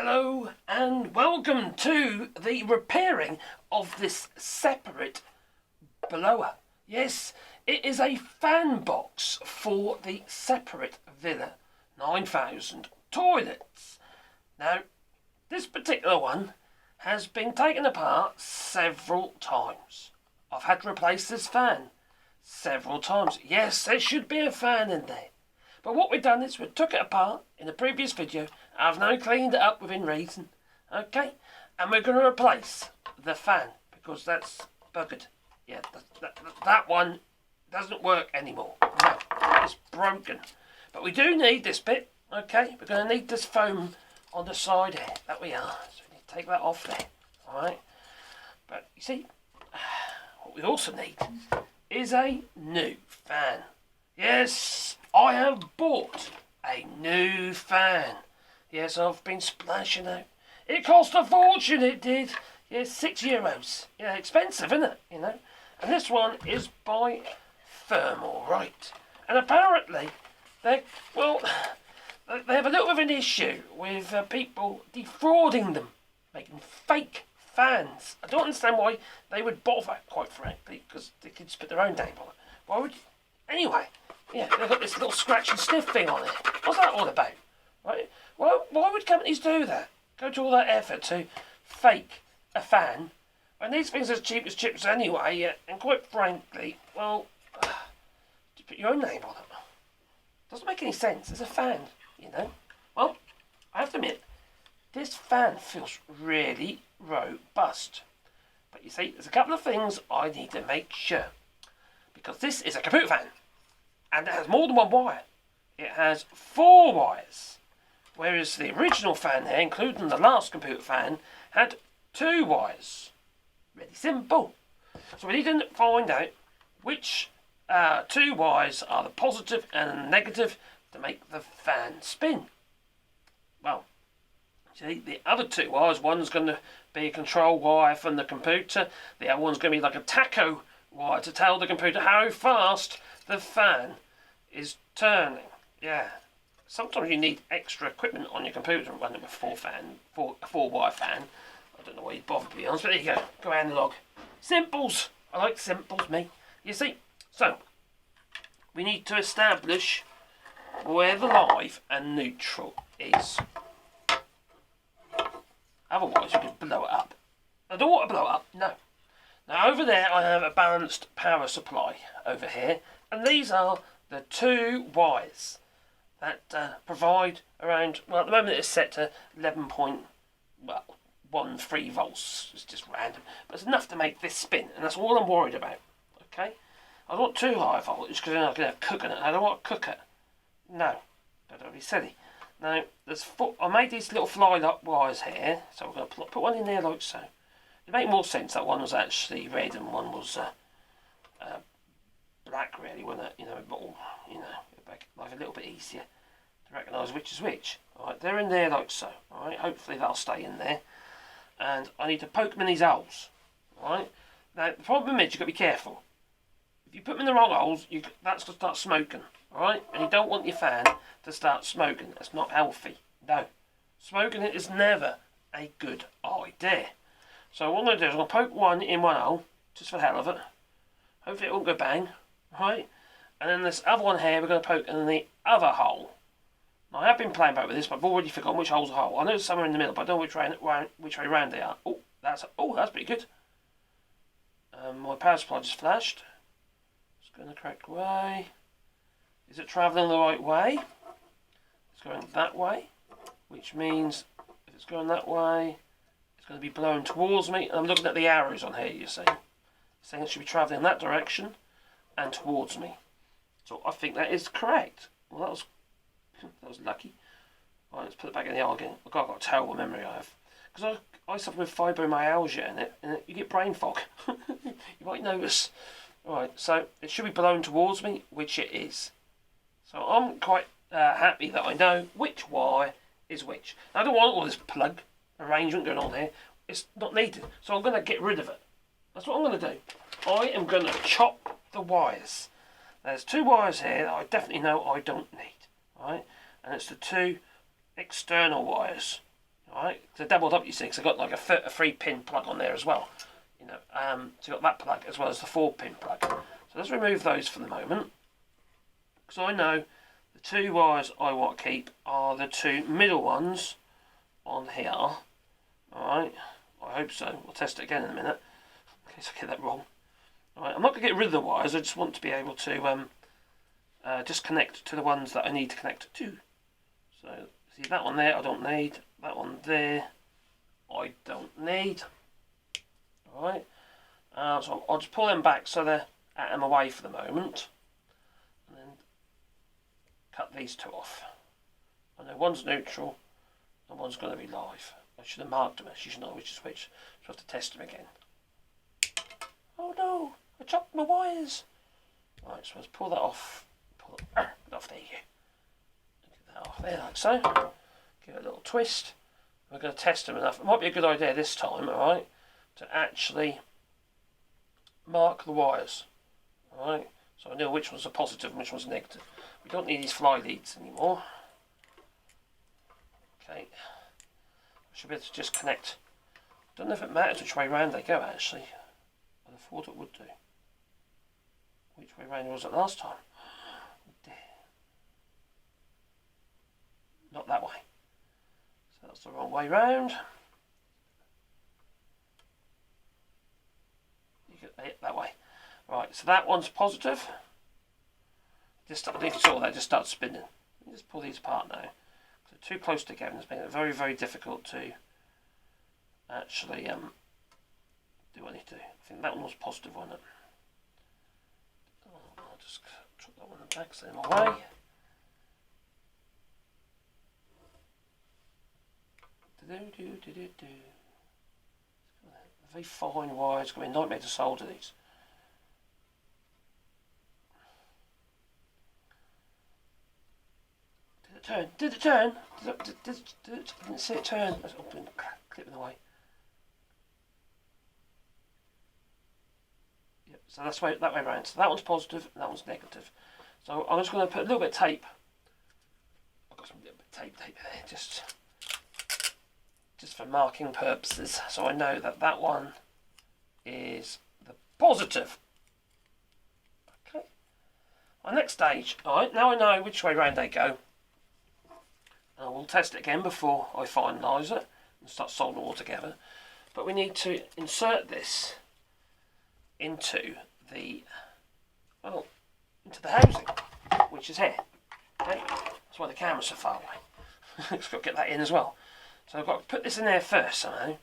Hello and welcome to the repairing of this Separett blower. Yes, it is a fan box for the Separett Villa 9000 toilets. Now, this particular one has been taken apart several times. I've had to replace this fan several times. Yes, there should be a fan in there. But what we've done is we took it apart in the previous video. I've now cleaned it up within reason. Okay? And we're going to replace the fan because that's buggered. Yeah, that one doesn't work anymore. No, it's broken. But we do need this bit. Okay? We're going to need this foam on the side here. That we are. So we need to take that off there. Alright? But you see, what we also need is a new fan. Yes, I have bought a new fan. Yes, I've been splashing out. It cost a fortune, it did. Yes, €6. Yeah, expensive, isn't it? You know. And this one is by Thermalright. And apparently, they have a little bit of an issue with people defrauding them, making fake fans. I don't understand why they would bother, quite frankly, because they could just put their own name on it. Why would you? Anyway. Yeah, they've got this little scratch and sniff thing on it. What's that all about? Right? Why would companies do that? Go to all that effort to fake a fan when these things are as cheap as chips anyway, and quite frankly, well, just put your own name on it. Doesn't make any sense. It's a fan, you know. Well, I have to admit, this fan feels really robust. But you see, there's a couple of things I need to make sure. Because this is a computer fan. And it has more than one wire. It has 4 wires. Whereas the original fan here, including the last computer fan, had 2 wires. Really simple. So we need to find out which 2 wires are the positive and the negative to make the fan spin. Well, see, the other 2 wires, one's going to be a control wire from the computer. The other one's going to be like a tacho wire to tell the computer how fast the fan is turning. Yeah. Sometimes you need extra equipment on your computer and running a 4-wire fan. I don't know why you'd bother, to be honest, but there you go. Go analog. Simples. I like simples, me. You see, so we need to establish where the live and neutral is. Otherwise you could blow it up. I don't want to blow it up, no. Now over there I have a balanced power supply over here, and these are the 2 wires that provide around, well, at the moment it's set to 11.13 volts. It's just random, but it's enough to make this spin, and that's all I'm worried about. Okay, I don't want too high voltage because then I'm going to cook in it. I don't want to cook it. No, don't be silly. Now I made these little fly-up wires here, so we're going to put one in there like so. It make more sense that one was actually red and one was black, really, wasn't it? You know, but you know, make life a little bit easier to recognise which is which. Alright, they're in there like so. Alright, hopefully that'll stay in there. And I need to poke them in these holes. Alright, now the problem is you've got to be careful. If you put them in the wrong holes, that's going to start smoking. Alright, and you don't want your fan to start smoking. That's not healthy. No, smoking it is never a good idea. So what I'm going to do is I'm going to poke one in one hole, just for the hell of it. Hopefully it won't go bang. Right, and then this other one here we're going to poke in the other hole. Now I have been playing back with this, but I've already forgotten which hole's the hole. I know it's somewhere in the middle, but I don't know which way round they are. Oh, that's pretty good. My power supply just flashed. It's going the correct way. Is it travelling the right way? It's going that way, which means if it's going that way, it's going to be blowing towards me. And I'm looking at the arrows on here, you see. It's saying it should be travelling in that direction and towards me. So I think that is correct. Well, that was lucky. Right, let's put it back in the R again. I've got a terrible memory I have. Because I suffer with fibromyalgia and you get brain fog. You might notice. Right, so it should be blown towards me, which it is. So I'm quite happy that I know which wire is which. Now, I don't want all this plug arrangement going on here. It's not needed. So I'm going to get rid of it. That's what I'm going to do. I am going to chop the wires. There's 2 wires here that I definitely know I don't need. Right? And it's the 2 external wires. Alright, they're doubled up, you see, because I've got like a 3-pin plug on there as well. You know, so you've got that plug as well as the 4-pin plug. So let's remove those for the moment, because I know the 2 wires I want to keep are the 2 middle ones on here. Alright, I hope so. We'll test it again in a minute, in case I get that wrong. Alright, I'm not going to get rid of the wires, I just want to be able to just connect to the ones that I need to connect to. So, see that one there I don't need, that one there I don't need. Alright, so I'll just pull them back so they're out of my way for the moment. And then cut these 2 off. I know one's neutral and one's going to be live. I should have marked them, you should know which is which. So I have to test them again. Oh no, I chopped my wires. Right, so let's pull that off. Pull it off, there you go. Get that off there like so. Give it a little twist. We're going to test them enough. It might be a good idea this time, alright, to actually mark the wires. Alright, so I know which one's a positive and which one's a negative. We don't need these fly leads anymore. Okay. I should be able to just connect. I don't know if it matters which way round they go actually. I thought it would do. Which way round was it last time? Not that way. So that's the wrong way round. You get it that way. Right, so that one's positive. Just if you saw that, just start spinning. Just pull these apart now. They're too close together and it's making it very, very difficult to actually do what I need to do. I think that one was positive, wasn't it? Oh, I'll just drop that one in the back, so in my way. Very fine wire, it's going to be a nightmare to solder these. Did it turn? Did it turn? Didn't see it turn. I've been clipping away. Yep, so that's that way around. So that one's positive and that one's negative. So I'm just going to put a little bit of tape. I've got some little bit of tape there, just for marking purposes. So I know that that one is the positive. Okay. My next stage. Alright, now I know which way round they go. And we'll test it again before I finalise it and start soldering all together. But we need to insert this into the housing, which is here. Okay? That's why the camera's so far away. Just got to get that in as well. So I've got to put this in there first somehow.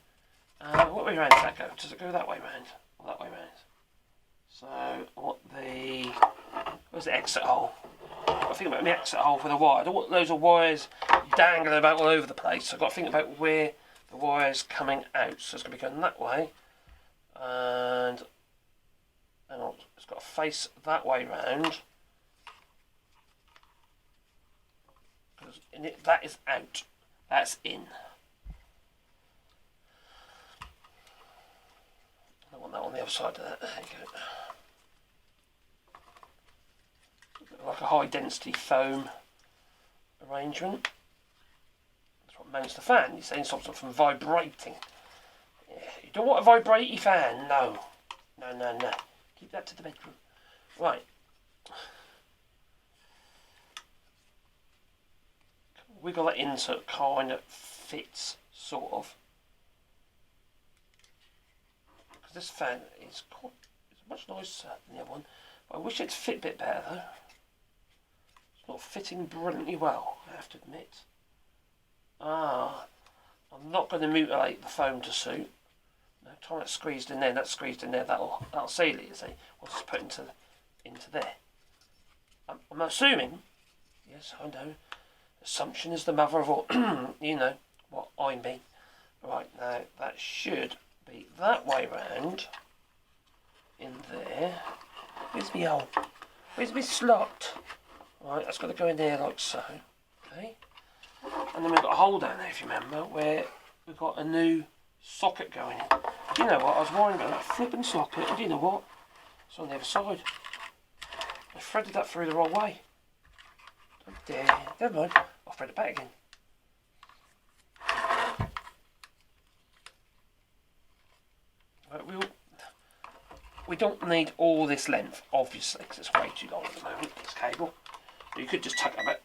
What way round does that go? Does it go that way round or that way round? So where's the exit hole? I've got to think about the exit hole for the wire. I don't want loads of wires dangling about all over the place. So I've got to think about where the wire's coming out. So it's going to be going that way. And it's got to face that way round. Because that is out. That's in. I want that on the other side of that. There you go. Like a high density foam arrangement. That's what mounts the fan. You're saying stops it from vibrating. Yeah, you don't want a vibrating fan. No. No. Keep that to the bedroom. Right. Wiggle that in so it kind of fits, sort of. Because this fan is much nicer than the other one. But I wish it'd fit a bit better though. It's not fitting brilliantly well, I have to admit. I'm not going to mutilate the foam to suit. No, time that's squeezed in there, that'll seal it, you see. We'll just put into there. I'm assuming, yes, I know, assumption is the mother of all. You know what I mean. Right, now that should be that way round in there. Where's my hole? Where's my slot? Right, that's got to go in there like so. Okay. And then we've got a hole down there, if you remember, where we've got a new socket going in. Do you know what? I was worrying about that flipping socket, and do you know what? It's on the other side. I threaded that through the wrong way. Oh dear. Never mind. I'll thread it back again. we don't need all this length, obviously, because it's way too long at the moment, this cable. But you could just tuck it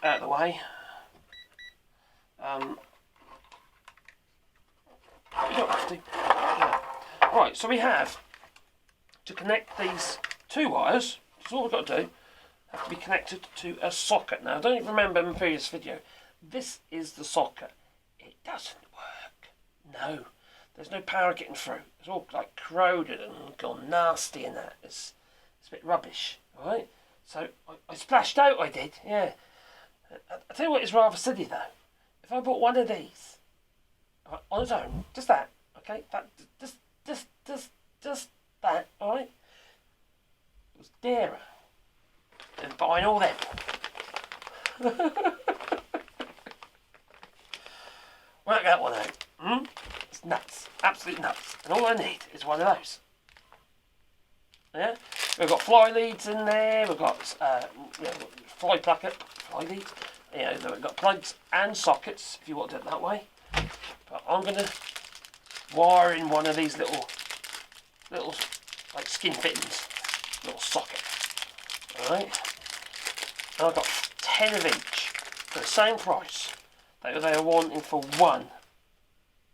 out of the way. You don't have to. Yeah. Right, so we have to connect these two wires. That's all we've got to do. Have to be connected to a socket. Now, I don't even remember in the previous video. This is the socket. It doesn't work. No. There's no power getting through. It's all like corroded and gone nasty and that. It's a bit rubbish. Alright? So, I splashed out, I did. Yeah. I tell you what is rather silly though. If I bought one of these, on its own, just that, okay? That, just that, alright? It was dearer than buying all them. Work that one out. It's nuts. Absolute nuts. And all I need is one of those. Yeah? We've got fly leads in there, we've got fly leads. You know, we've got plugs and sockets if you want to do it that way. But I'm going to wire in one of these little like skin fittings, little socket. Alright? And I've got 10 of each for the same price that they are wanting for one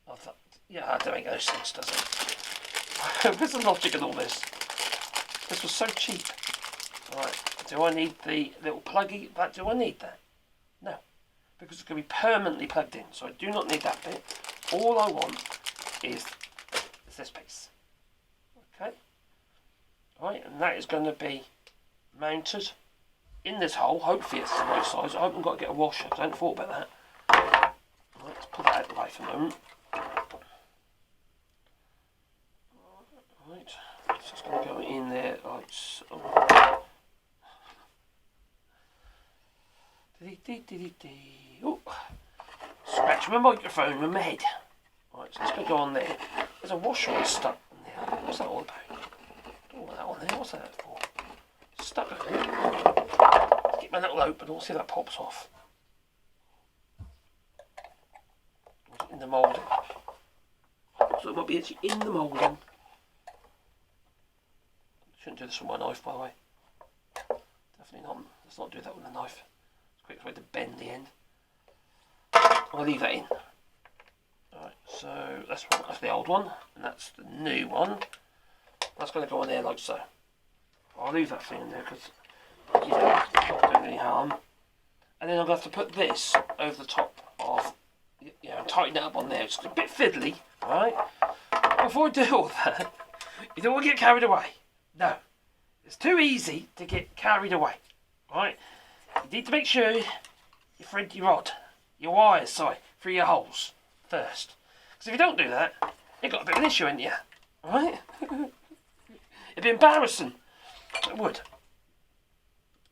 of that. Yeah, I don't make no sense, does it? Where's the logic in all this? This was so cheap. Right, do I need the little pluggy? Do I need that? No, because it's going to be permanently plugged in, so I do not need that bit. All I want is this piece. Okay? Right, and that is going to be mounted in this hole. Hopefully it's the right size. I haven't got to get a washer because I hadn't thought about that. Right, let's pull that out of the way for a moment. Right, it's just going to go in there like so. Oh, scratch my microphone with my head. Right, so it's going to go on there. There's a washer on stuck on there. What's that all about? I don't want that on there. What's that for? It's stuck on there. Let's get my little open. We'll see if that pops off. In the moulding. So it might be actually in the moulding. Shouldn't do this with my knife, by the way. Definitely not. Let's not do that with a knife. Quick way to bend the end. I'll leave that in. Alright, so that's the old one, and that's the new one. That's going to go on there like so. I'll leave that thing in there because it's not doing any harm. And then I'm going to have to put this over the top of, and tighten it up on there. It's a bit fiddly, alright? Before I do all that, you don't want to get carried away. No, it's too easy to get carried away, alright? You need to make sure you thread your wires, through your holes first. Because if you don't do that, you've got a bit of an issue, ain't you? Right? It'd be embarrassing. It would.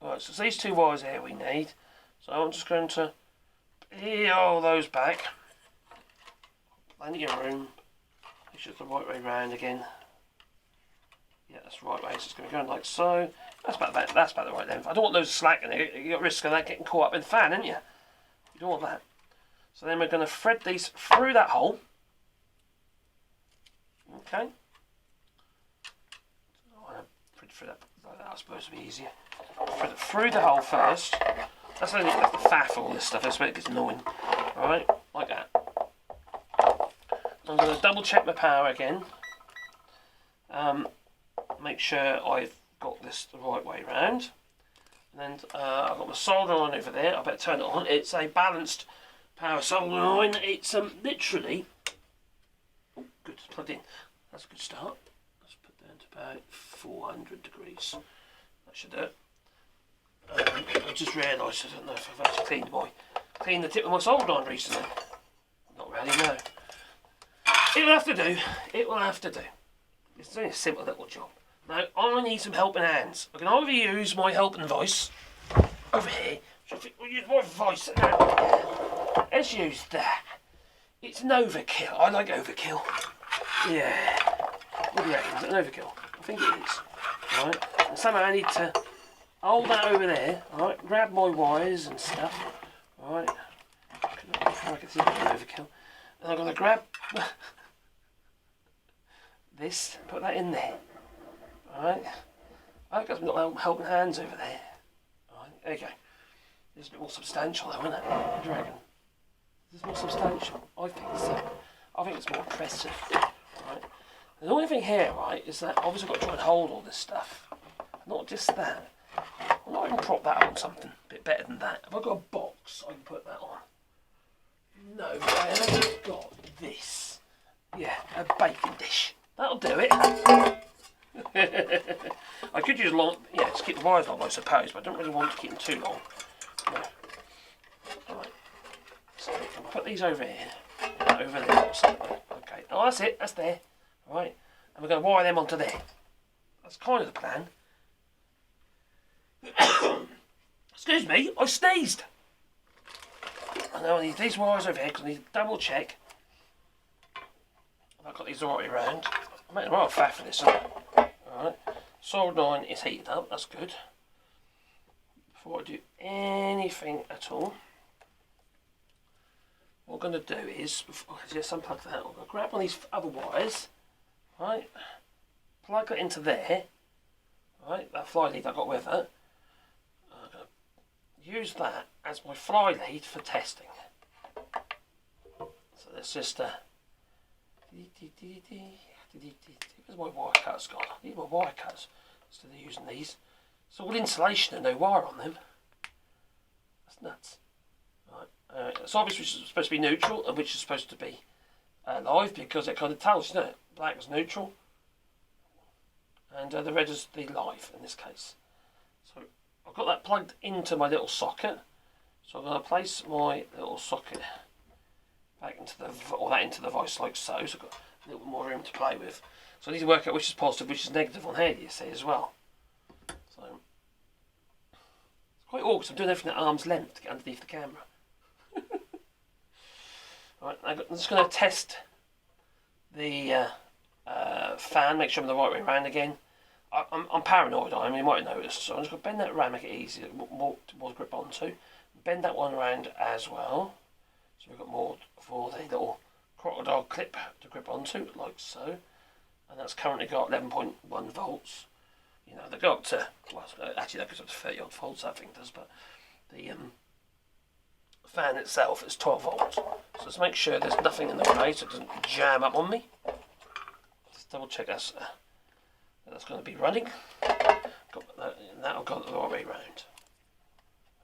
Right, so these two wires here we need. So I'm just going to peel all those back. Plenty of room. Make sure it's the right way round again. Yeah, that's the right way. So it's going to go in like so. That's about the right length. I don't want those slack in it. You got risk of that getting caught up in the fan, ain't you? You don't want that. So then we're going to thread these through that hole. Okay. I want to thread that like that. I suppose would be easier. Thread it through the hole first. That's the faff all this stuff. That's where it gets annoying. All right, like that. I'm going to double check my power again. Make sure I've got this the right way round. And then I've got my solder line over there. I better turn it on. It's a balanced power solder line. It's literally, oh, good, it's plugged in. That's a good start. Let's put that to about 400 degrees. That should do it. I just realised, I don't know if I've actually cleaned the tip of my solder line recently. Not really, no. It will have to do. It will have to do. It's only a simple little job. Now, I need some helping hands. I can either use my helping voice over here. We'll use my voice. No, let's use that. It's an overkill. I like overkill. Yeah. What do you reckon? Is it an overkill? I think it is. Right. And somehow I need to hold that over there. Right. Grab my wires and stuff. Right. I can see it's an overkill. And I'm going to grab this, put that in there. Alright. I've got some little helping hands over there. Alright, there you go. It's a bit more substantial though, isn't it? What do you reckon? Is this more substantial? I think so. I think it's more impressive. Right. The only thing here, right, is that I've obviously got to try and hold all this stuff. Not just that. I'm not even prop that on something a bit better than that. Have I got a box I can put that on? No, I haven't got this. Yeah, a baking dish. That'll do it. I could use long, yeah, to keep the wires long, I suppose, but I don't really want to keep them too long. No. Right. So I can put these over here, over there or something. Okay. Oh, that's it. That's there. Right. And we're going to wire them onto there. That's kind of the plan. Excuse me, I sneezed. I know I need these wires over here because I need to double check I've got these the right way around. I'm making a right faff for this, aren't I? Alright. Solid 9 is heated up, that's good. Before I do anything at all, what I'm going to do is, before I just unplug that, I'm going to grab one of these other wires, right, plug it into there, right, that fly lead I got with it. I'm going to use that as my fly lead for testing. So let's just, where's my wire cutters gone? I need my wire cutters instead of using these. It's all insulation and no wire on them. That's nuts. Right. It's obviously which is supposed to be neutral and which is supposed to be live because it kind of tells, you know, black is neutral and the red is the live in this case. So I've got that plugged into my little socket. So I'm going to place my little socket back into the, or that into the vice like so. So I've got a little bit more room to play with. So I need to work out which is positive, which is negative on here, you see, as well. So it's quite awkward. I'm doing everything at arm's length to get underneath the camera. Right, I'm just going to test the fan, make sure I'm the right way around again. I'm paranoid, I mean, you might have noticed. So I'm just going to bend that around, make it easier, more grip onto. Bend that one around as well. So we've got more for the little crocodile clip to grip onto, like so. And that's currently got 11.1 volts. You know, they go up to, well, actually that goes up to 30 odd volts, that thing does, but the fan itself is 12 volts. So let's make sure there's nothing in the way so it doesn't jam up on me. Just double check that's going to be running. Got that, I've got it the right way round.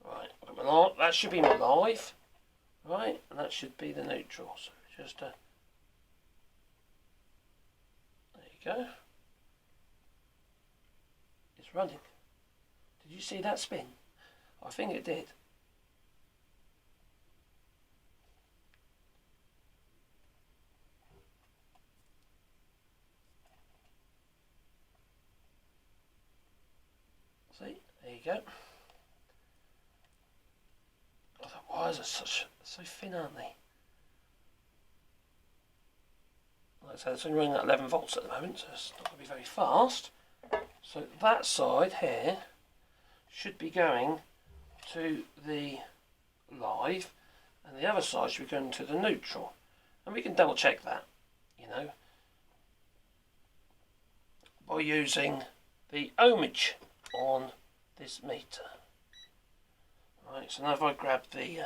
Right, I've got my, that should be my live. Right, and that should be the neutral. So just there you go. It's running. Did you see that spin? I think it did. See, there you go. God, the wires are so thin, aren't they? Like I said, it's only running at 11 volts at the moment, so it's not going to be very fast. So that side here should be going to the live, and the other side should be going to the neutral. And we can double check that, you know, by using the ohmage on this meter. Right, so now if I grab the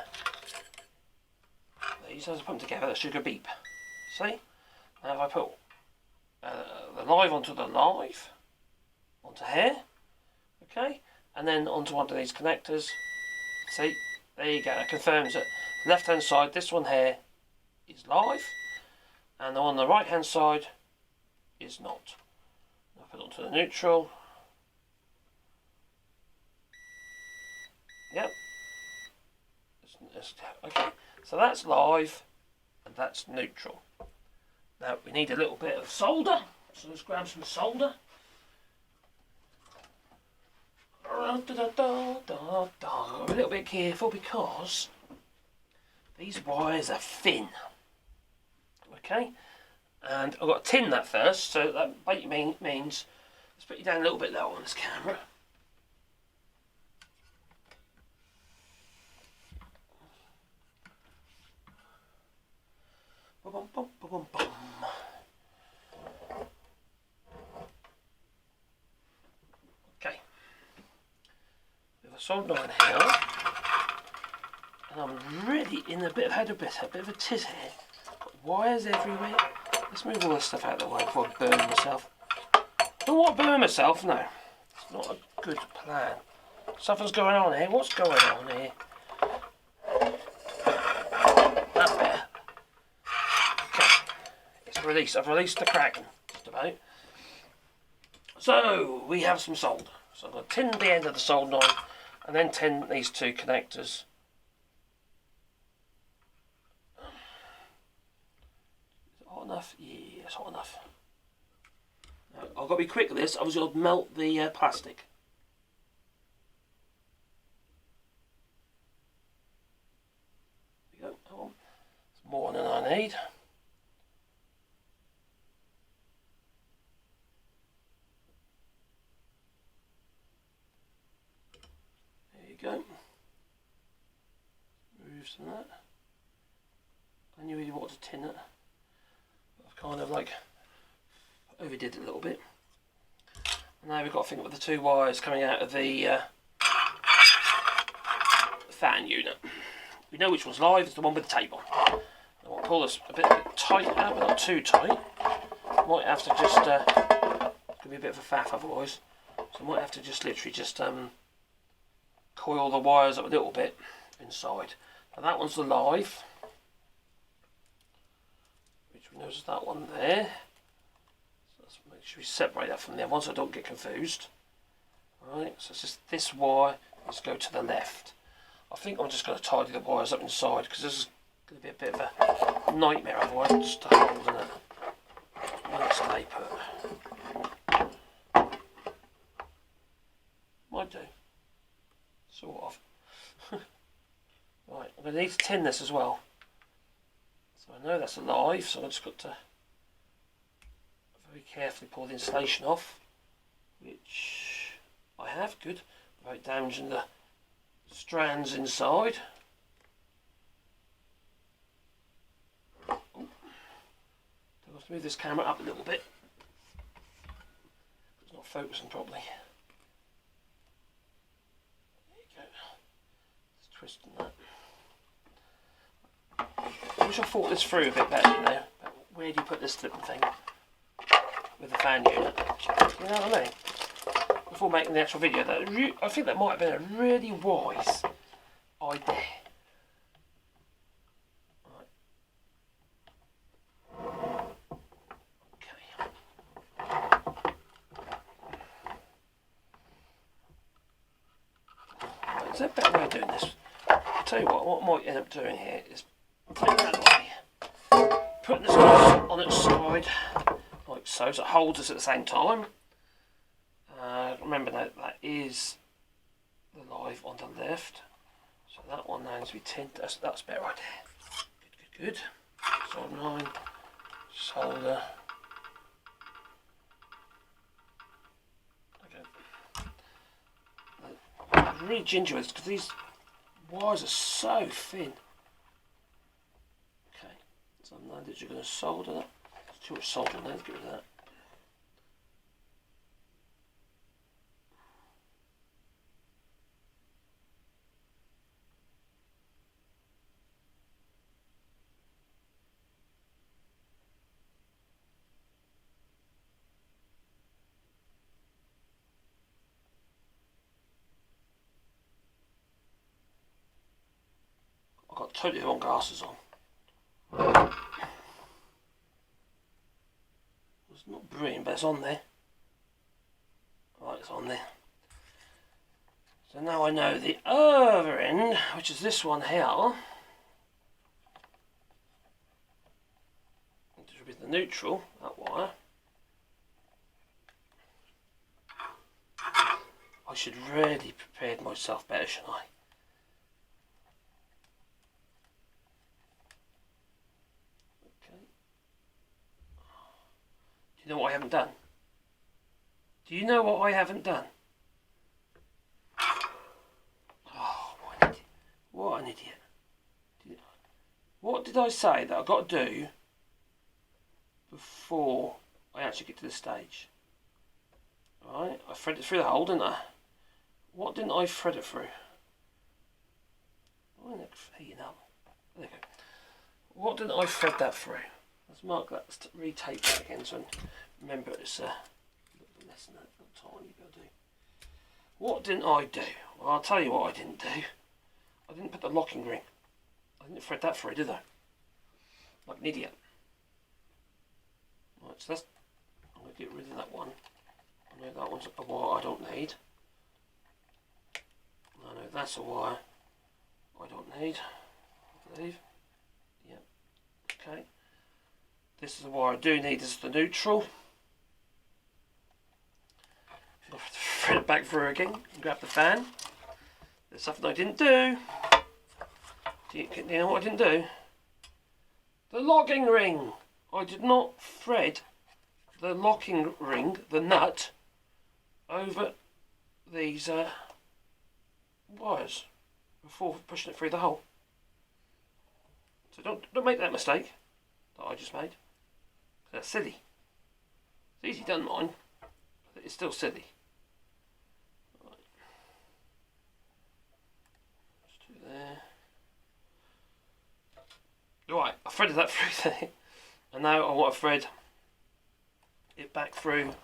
these, as I put them together, that should go beep. See? Now if I put the live onto the live, onto here, okay, and then onto one of these connectors, see, there you go, it confirms that the left hand side, this one here, is live, and the one on the right hand side is not. I'll put it onto the neutral. Yep. Okay, so that's live and that's neutral. Now we need a little bit of solder, so let's grab some solder. A little bit careful because these wires are thin. Okay, and I've got to tin that first, so that basically means let's put you down a little bit lower on this camera. Bum, bum, bum, bum, bum. solder line here, and I'm really in a bit of a bit of a tiz here. Got wires everywhere. Let's move all this stuff out of the way before I burn myself. Don't want to burn myself, no. It's not a good plan. Something's going on here. What's going on here? That's better. Okay. It's released. I've released the Kraken, just about. So, we have some solder. So I'm going to tin the end of the solder line and then tin these two connectors. Is it hot enough? Yeah, it's hot enough. Now, I've got to be quick with this. I was going to melt the plastic. There we go. It's more than I need. Go. Remove some of that. I knew really wanted to tin it. I've kind of like overdid it a little bit. And now we've got to think with the two wires coming out of the fan unit. We know which one's live, it's the one with the tape on. I want to pull this a bit tight out, but not too tight. Might have to just, it's going to be a bit of a faff otherwise. So I might have to just literally just coil the wires up a little bit inside. Now that one's the live, which we know is that one there. So let's make sure we separate that from the other one so I don't get confused. Right, so it's just this wire needs to go to the left. I think I'm just going to tidy the wires up inside because this is going to be a bit of a nightmare otherwise, just to hold in it. Let's stay put. Might do. Sort of. Right, I'm going to need to tin this as well. So I know that's alive, so I've just got to very carefully pull the insulation off, which I have, good, without damaging the strands inside. Oh. I've got to move this camera up a little bit. It's not focusing properly. Twisting that. I wish I thought this through a bit better, you know. Where do you put this little thing with the fan unit? You know what I mean? Before making the actual video, I think that might have been a really wise idea. Right. Okay. Right, is there a better way of doing this? I'll tell you what I might end up doing here is putting that away, putting this on its side, like so it holds us at the same time. Remember that is the live on the left, so that one now needs to be tinned. That's a better idea. Good. Solder line, solder. Okay. I'm really ginger with this because these wires are so thin. Okay, so now that you're going to solder that. There's too much solder in there, let's get rid of that. I've got totally the wrong glasses on. It's not brilliant, but it's on there. Right, it's on there. So now I know the other end, which is this one here, which will be the neutral, that wire. I should really prepare myself better, shouldn't I? Do you know what I haven't done? Do you know what I haven't done? Oh, what an idiot. What did I say that I've got to do before I actually get to this stage? Alright, I threaded it through the hole, didn't I? What didn't I thread it through? Oh, it's heating up. There you go. What didn't I thread that through? Let's mark that, let's retape that again so remember it's a little bit less than that, little tiny bit. What didn't I do? Well, I'll tell you what I didn't do. I didn't put the locking ring. I didn't thread that through, did I? Like an idiot. Right, so that's, I'm going to get rid of that one. I know that one's a wire I don't need. I know that's a wire I don't need, I believe. Yep. Okay. This is a wire I do need, this is the neutral. I'll have to thread it back through again and grab the fan. There's something I didn't do. Do you know what I didn't do? The locking ring! I did not thread the locking ring, the nut, over these wires before pushing it through the hole. So don't make that mistake that I just made. That's silly. It's easy done, mine, but it's still silly. Right. Just do there. Right, I threaded that through there, and now I want to thread it back through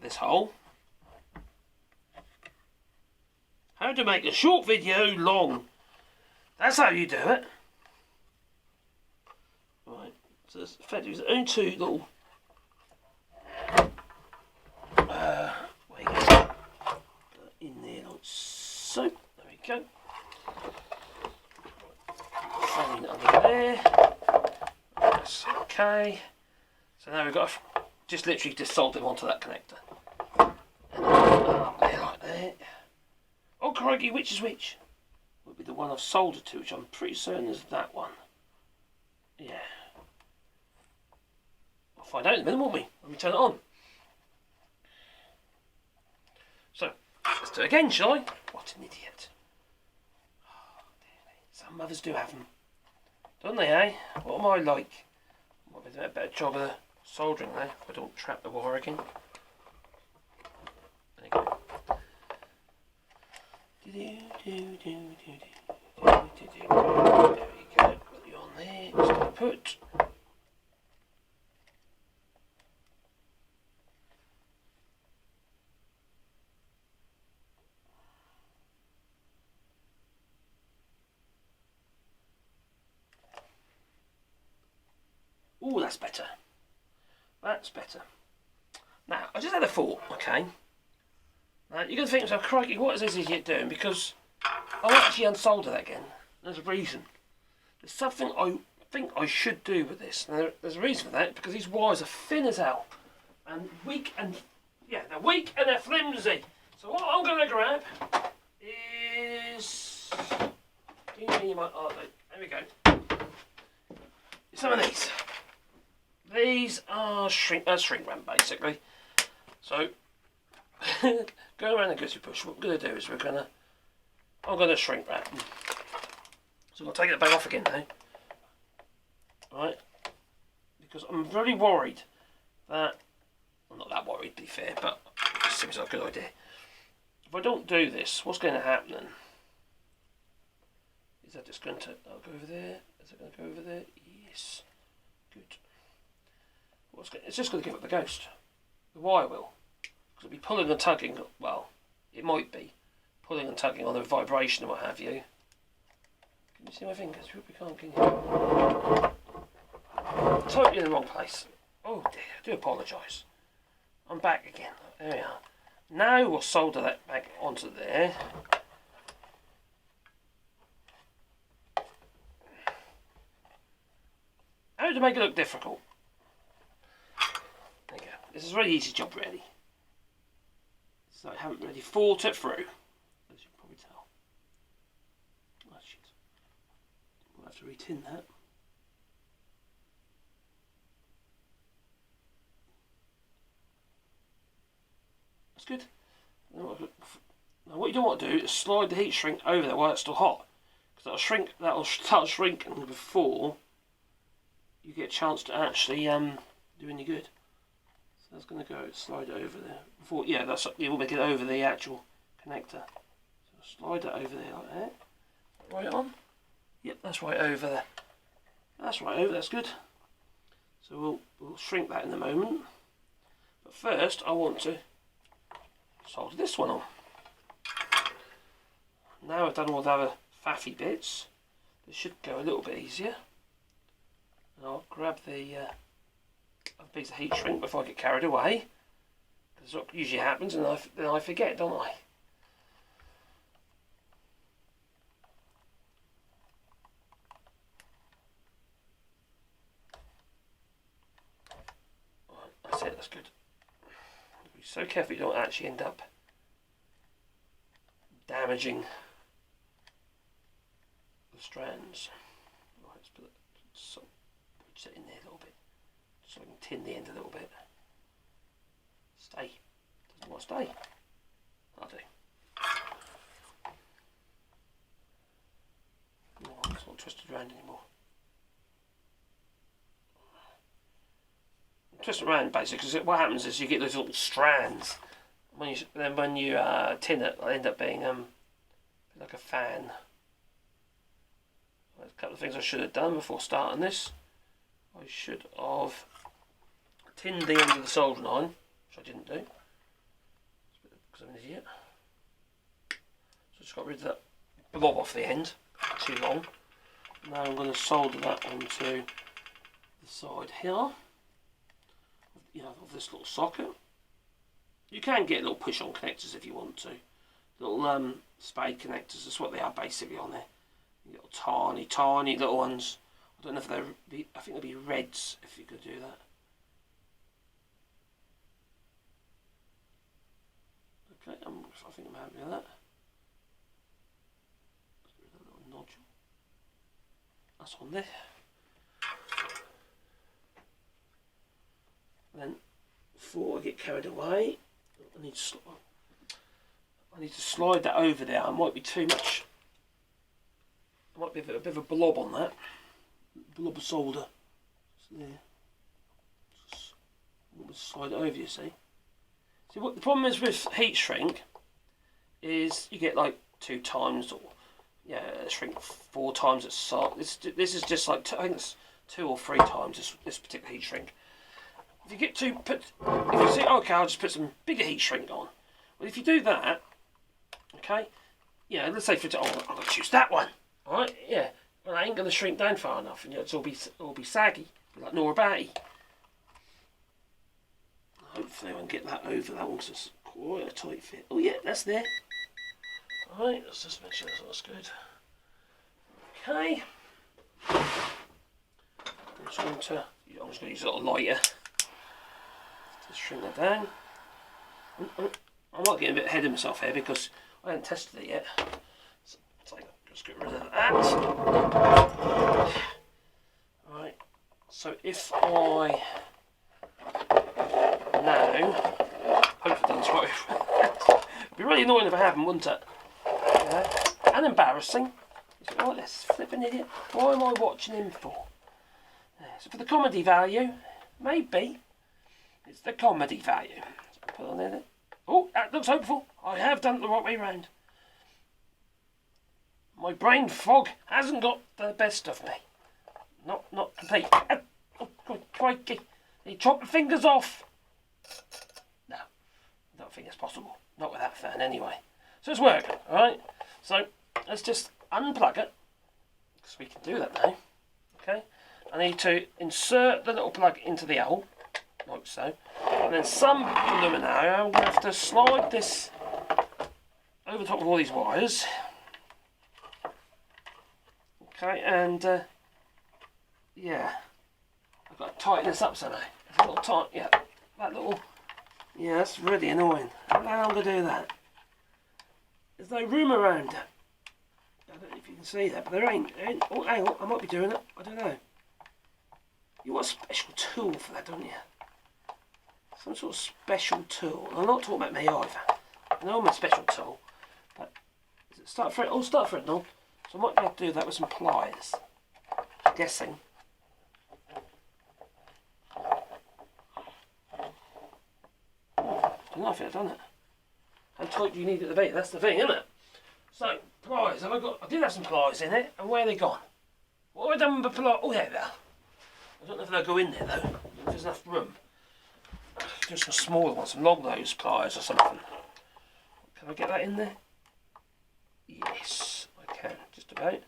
this hole. How to make a short video long. That's how you do it. Right, so it's effectively there's only two little in there like so. There we go. Fanning it under there. That's okay. So now we've got to just literally just solder them onto that connector. And up there like that. Oh crikey, which is which? Will be the one I've soldered to, which I'm pretty certain is that one. Yeah. I'll find out in a minute, won't we? Let me turn it on. So, let's do it again, shall I? What an idiot. Oh, some mothers do have them. Don't they, eh? What am I like? I might be doing a better job of the soldering there, if I don't trap the wire again. There you go. There we go. Put you on there. Just gonna put. Oh, that's better. That's better. Now, I just had a thought, okay? Now, you're going to think to yourself, crikey, what is this idiot doing? Because I'll actually unsolder that again. There's a reason. There's something I think I should do with this. Now, there's a reason for that, because these wires are thin as hell. And weak and, yeah, they're weak and they're flimsy. So what I'm going to grab is, there we go. Some of these. These are shrink wrap basically. So going around the goosey push, what we're going to do is I'm going to shrink wrap them. So I'll take it back off again now. Right? Because I'm very worried that, I'm not that worried to be fair, but it seems like a good idea. If I don't do this, what's going to happen then? Is that just going to go over there? Is it going to go over there? Yes. Good. It's just going to give it the ghost. The wire will. Because it'll be pulling and tugging, well, it might be. Pulling and tugging on the vibration and what have you. Can you see my fingers? We can't, can you? Totally in the wrong place. Oh dear, I do apologise. I'm back again. There we are. Now we'll solder that back onto there. How to make it look difficult? There you go. This is a really easy job, really. So I haven't really thought it through, as you can probably tell. Oh shit. We'll have to retin that. That's good. Now what you don't want to do is slide the heat shrink over there while it's still hot. Because that'll start shrinking before you get a chance to actually do any good. So that's going to go slide over there before. Yeah, it will make it over the actual connector. So slide it over there like that. Right on. Yep, that's right over there. That's right over. That's good. So we'll shrink that in a moment. But first, I want to solder this one on. Now I've done all the other faffy bits, this should go a little bit easier. And I'll grab the piece of heat shrink before I get carried away. That's what usually happens, and then I forget, don't I? That's it, that's good. Be so careful you don't actually end up damaging the strands. Right, let's put it in there a little bit, so I can tin the end a little bit. Stay. Doesn't want to stay. I'll do. No, it's not twisted around anymore. Twist it around basically, because what happens is you get those little strands. When you tin it, it'll end up being like a fan. There's a couple of things I should have done before starting this. I should have tinned the end of the soldering iron, which I didn't do because I'm an idiot. So just got rid of that blob off the end, too long. Now I'm going to solder that onto the side here, of this little socket. You can get little push-on connectors if you want to. Little spade connectors, that's what they are basically on there. Little tiny little ones. I don't know if I think they'll be reds if you could do that. Okay, I think I'm happy with that. Let's get rid of that little nodule. That's on there. Then, before I get carried away, I need to slide that over there. I might be too much. There might be a bit of a blob on that. Blob of solder. So there. Just slide it over, you see. See what the problem is with heat shrink is you get like 2 times or shrink 4 times its size. This is just like I think it's 2 or 3 times this particular heat shrink. If you get if you say, okay, I'll just put some bigger heat shrink on. Well, if you do that, okay, let's say for example, I'm going to choose that one, alright, yeah, well, I ain't going to shrink down far enough, and it'll be saggy, like Nora Batty. Hopefully I can get that over that one, because it's quite a tight fit. Oh yeah, that's there. Alright, let's just make sure that's good. Okay. I'm just going to use a little lighter. Just shrink that down. I might get a bit ahead of myself here because I haven't tested it yet. So just get rid of that. Right. So if I now, hopefully that's right. It'd be really annoying if it happened, wouldn't it? Yeah. And embarrassing. Oh, this flipping idiot. Why am I watching him for? Yeah. So for the comedy value, maybe. It's the comedy value. So I'll put on there. Oh, that looks hopeful. I have done it the right way round. My brain fog hasn't got the best of me. Not complete. Oh, good crikey. You chop the fingers off. No, I don't think it's possible. Not with that fan anyway. So it's working, alright? So let's just unplug it. Because we can do that now. Okay? I need to insert the little plug into the hole. Like so, and then some luminaire, I'm going to have to slide this over top of all these wires. Okay, and I've got to tighten this up somehow. It's a little tight, that's really annoying. How am I going to do that? There's no room around it. I don't know if you can see that, but there ain't. Oh, hang on, I might be doing it. I don't know. You want a special tool for that, don't you? Some sort of special tool. I'm not talking about me either. I know I'm a special tool, but is it start thread? Oh, start thread now. So I might be able to do that with some pliers. I'm guessing. I don't know if I've done it. how tight do you need it to be? That's the thing, isn't it? So, pliers, I did have some pliers in it, and where are they gone? What have I done with the pliers? Oh, there they are. I don't know if they'll go in there though, I don't know if there's enough room. Do some smaller ones, some long nose pliers or something. Can I get that in there? Yes, I can, just about.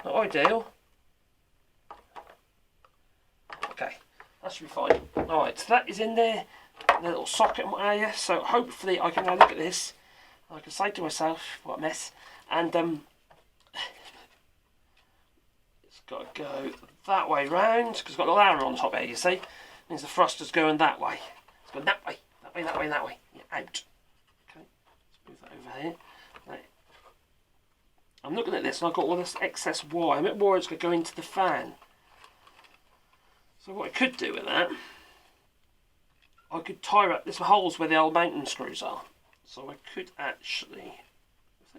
Not ideal. Okay, that should be fine. Alright, so that is in there, the little socket area, so hopefully I can now look at this, I can say to myself, what a mess, and it's got to go that way round, because it's got a little arrow on top there, you see, means the thruster's going that way. It's going that way, that way, that way, that way, yeah, out. Okay, let's move that over here. Right. I'm looking at this and I've got all this excess wire. I'm a bit worried it's going to go into the fan. So what I could do with that, I could tie up, there's holes where the old mounting screws are. So I could actually,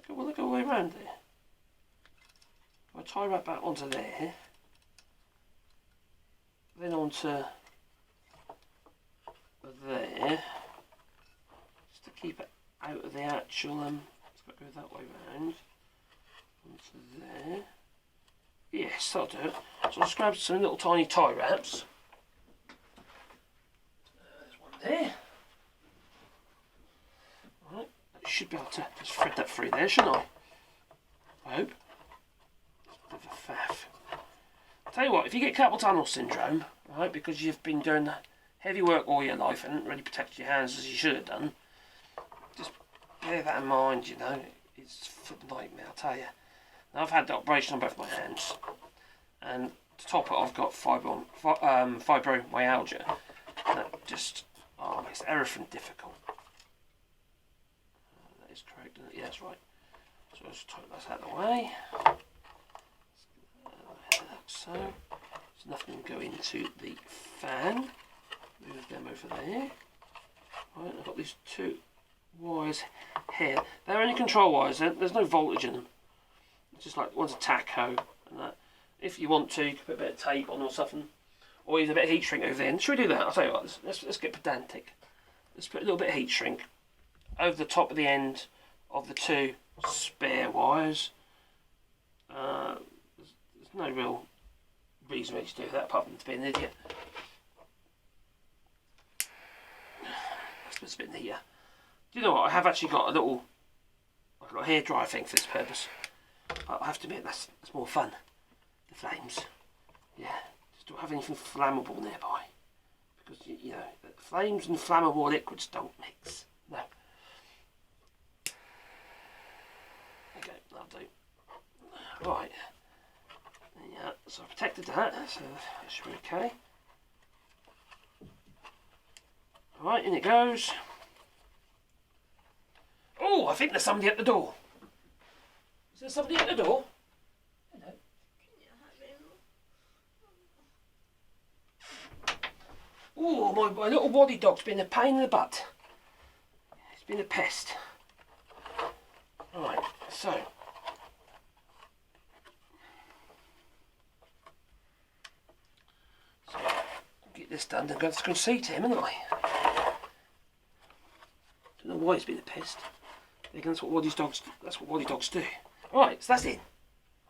will I go all the way around there? If I tie that back onto there, then onto there, just to keep it out of the actual, it's got to go that way round, onto there. Yes, that'll do it. So I'll just grab some little tiny tie wraps. There's one there. Right, I should be able to just thread that through there, shouldn't I hope. It's a bit of a faff. I'll tell you what, if you get carpal tunnel syndrome, right, because you've been doing heavy work all your life and haven't really protected your hands as you should have done, just bear that in mind, you know. It's a nightmare, I'll tell you. Now, I've had the operation on both my hands, and to top it, I've got fibromyalgia. That just makes everything difficult. That is correct, isn't it? Yeah, that's right. So let's take that out of the way. Like so. There's nothing go into the fan. Move them over there. Right, I've got these two wires here. They're only control wires. There's no voltage in them. It's just like one's a taco and that. If you want to, you can put a bit of tape on or something, or use a bit of heat shrink over there. And should we do that? I'll tell you what. Let's get pedantic. Let's put a little bit of heat shrink over the top of the end of the two spare wires. There's no real reason really to do that apart from to be an idiot. That's a bit neater. Do you know what? I have actually got a little hair dryer thing for this purpose. I have to admit that's more fun. The flames, yeah. Just don't have anything flammable nearby, because you know flames and flammable liquids don't mix. No. Okay, that'll do. Right. Yeah. So I protected that. So that should be okay. Right, in it goes. Oh, I think there's somebody at the door. Is there somebody at the door? Hello. Oh, my little waddy dog's been a pain in the butt. He's been a pest. Right, so. Get this done, then go and see to him, haven't I? Don't know why he's been a pest. That's what waddy dogs do. Right, so that's it.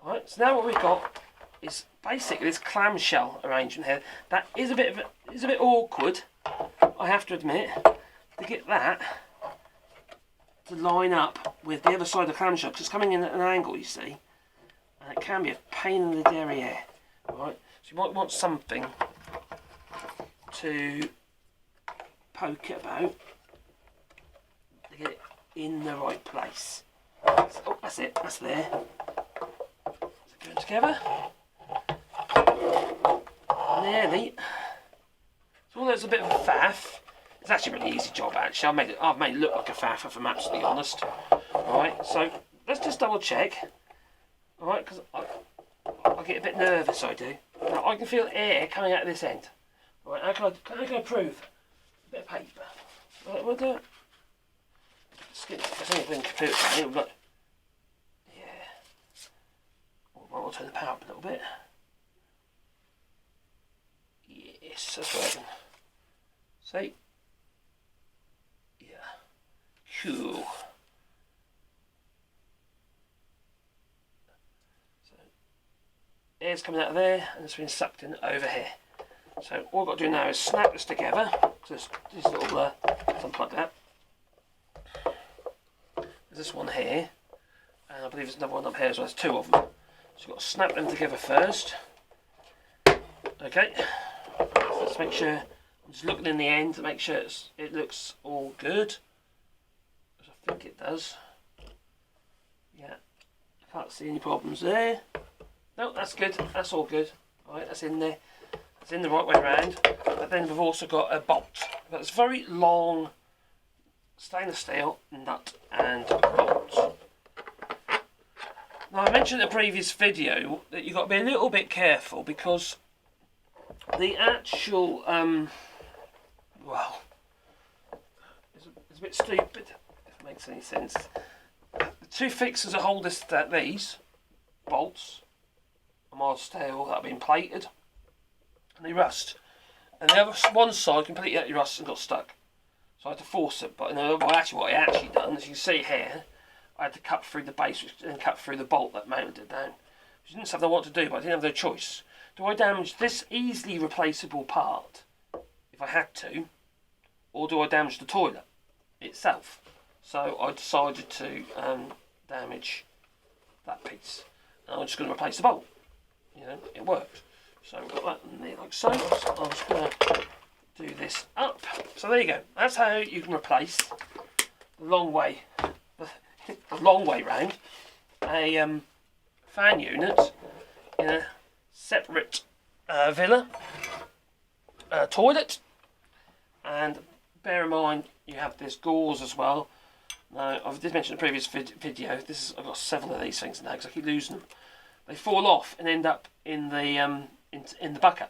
Right, so now what we've got is basically this clamshell arrangement here. That is a bit awkward, I have to admit, to get that to line up with the other side of the clamshell, because it's coming in at an angle, you see, and it can be a pain in the derriere. Right, so you might want something to poke it about to get it in the right place. Oh, that's it, that's there. Is it going together? Nearly. So although it's a bit of a faff, it's actually a really easy job actually. I've made it look like a faff if I'm absolutely honest. Alright, so let's just double check. Alright, because I get a bit nervous, I do. Now I can feel air coming out of this end. Alright, how can I prove? A bit of paper. Right, we'll do it. There's only been a computer down here, but yeah. We'll turn the power up a little bit. Yes, that's working. See? Yeah. Cool. air's coming out of there and it's been sucked in over here. So all I've got to do now is snap this together. Just this little, let's unplug that. There's this one here, and I believe there's another one up here as well. There's two of them. So you've got to snap them together first. Okay, let's make sure, I'm just looking in the end to make sure it looks all good. As I think it does. Yeah, I can't see any problems there. No, that's good, that's all good. Alright, that's in there. It's in the right way around. But then we've also got a bolt. That's very long stainless steel nut and bolt. Now I mentioned in the previous video that you've got to be a little bit careful because the actual, well, it's a bit stupid, if it makes any sense. The two fixers that hold these bolts are mild steel that have been plated. And they rust, and the other one side completely out of rust and got stuck. So I had to force it. But actually, what I actually done, as you can see here, I had to cut through the base and cut through the bolt that mounted it down. I didn't have what to do, but I didn't have no choice. Do I damage this easily replaceable part if I had to, or do I damage the toilet itself? So I decided to damage that piece. And I'm just going to replace the bolt. You know, it worked. So we've got that in there like so. So I'm just going to do this up. So there you go. That's how you can replace the long way round a fan unit in a Separett Villa toilet. And bear in mind you have this gauze as well. Now I did mention in the previous video. I've got several of these things now because I keep losing them. They fall off and end up in the bucket,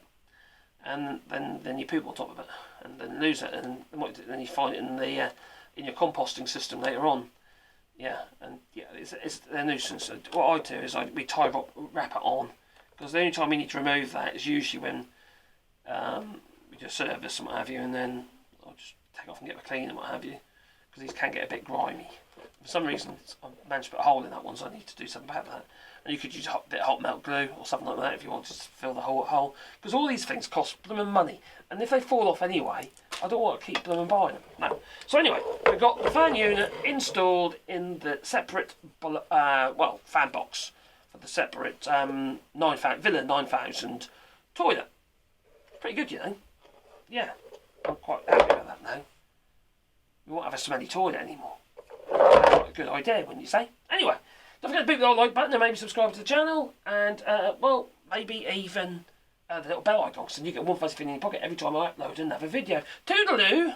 and then you poop on top of it, and then lose it, and then you find it in your composting system later on. Yeah, and yeah, it's a nuisance. What I do is we wrap it on, because the only time we need to remove that is usually when we do a service and what have you, and then I'll just take off and get my clean and what have you, because these can get a bit grimy. For some reason, I managed to put a hole in that one, so I need to do something about that. And you could use a bit of hot melt glue or something like that if you want to fill the hole. Because all these things cost blooming money. And if they fall off anyway, I don't want to keep blooming buying them. No. So anyway, we've got the fan unit installed in the Separett, fan box for the Separett Villa 9000 toilet. Pretty good, you know. Yeah, I'm quite happy about that now. We won't have a smelly toilet anymore. A good idea, wouldn't you say? Anyway. Don't forget to beat the like button and maybe subscribe to the channel, and well, maybe even the little bell icon, so you get one fuzzy thing in your pocket every time I upload another video. Toodaloo!